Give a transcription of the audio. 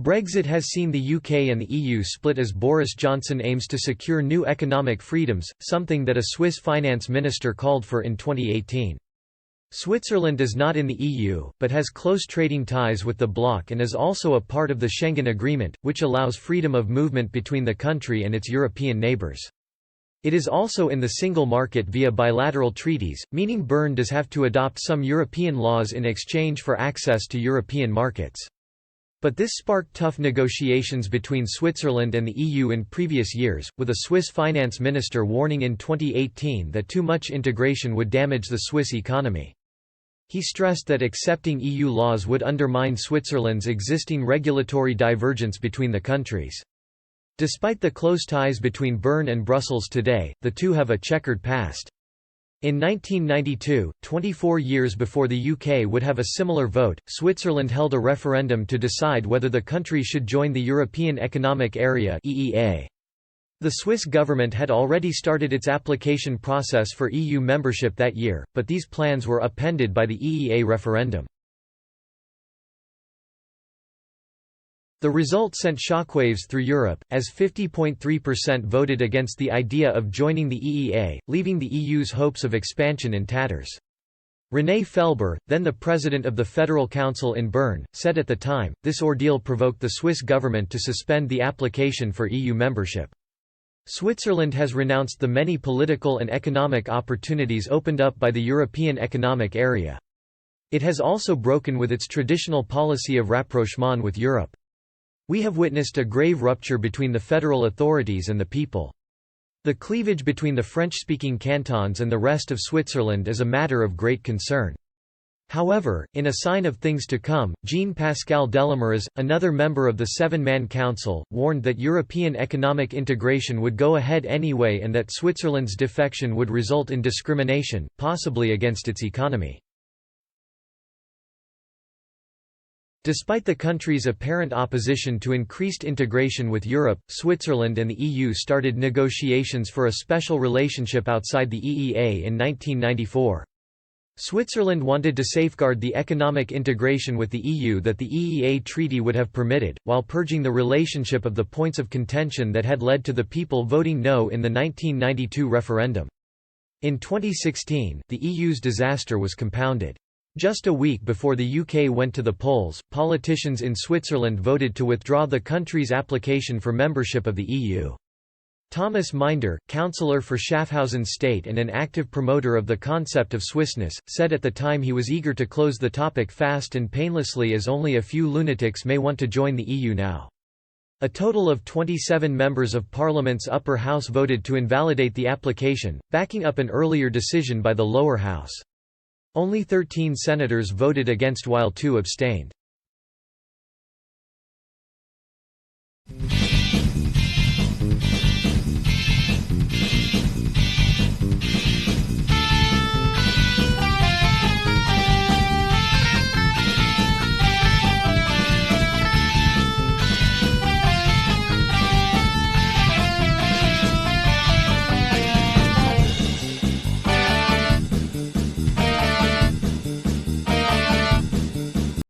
Brexit has seen the UK and the EU split as Boris Johnson aims to secure new economic freedoms, something that a Swiss finance minister called for in 2018. Switzerland is not in the EU, but has close trading ties with the bloc and is also a part of the Schengen Agreement, which allows freedom of movement between the country and its European neighbours. It is also in the single market via bilateral treaties, meaning Bern does have to adopt some European laws in exchange for access to European markets. But this sparked tough negotiations between Switzerland and the EU in previous years, with a Swiss finance minister warning in 2018 that too much integration would damage the Swiss economy. He stressed that accepting EU laws would undermine Switzerland's existing regulatory divergence between the countries. Despite the close ties between Bern and Brussels today, the two have a checkered past. In 1992, 24 years before the UK would have a similar vote, Switzerland held a referendum to decide whether the country should join the European Economic Area (EEA). The Swiss government had already started its application process for EU membership that year, but these plans were upended by the EEA referendum. The result sent shockwaves through Europe, as 50.3% voted against the idea of joining the EEA, leaving the EU's hopes of expansion in tatters. René Felber, then the president of the Federal Council in Bern, said at the time, this ordeal provoked the Swiss government to suspend the application for EU membership. Switzerland has renounced the many political and economic opportunities opened up by the European Economic Area. It has also broken with its traditional policy of rapprochement with Europe. We have witnessed a grave rupture between the federal authorities and the people. The cleavage between the French-speaking cantons and the rest of Switzerland is a matter of great concern. However, in a sign of things to come, Jean-Pascal Delamara's, another member of the seven-man council, warned that European economic integration would go ahead anyway and that Switzerland's defection would result in discrimination, possibly against its economy. Despite the country's apparent opposition to increased integration with Europe, Switzerland and the EU started negotiations for a special relationship outside the EEA in 1994. Switzerland wanted to safeguard the economic integration with the EU that the EEA treaty would have permitted, while purging the relationship of the points of contention that had led to the people voting no in the 1992 referendum. In 2016, the EU's disaster was compounded. Just a week before the UK went to the polls, politicians in Switzerland voted to withdraw the country's application for membership of the EU. Thomas Minder, councillor for Schaffhausen State and an active promoter of the concept of Swissness, said at the time he was eager to close the topic fast and painlessly as only a few lunatics may want to join the EU now. A total of 27 members of Parliament's upper house voted to invalidate the application, backing up an earlier decision by the lower house. Only 13 senators voted against while 2 abstained.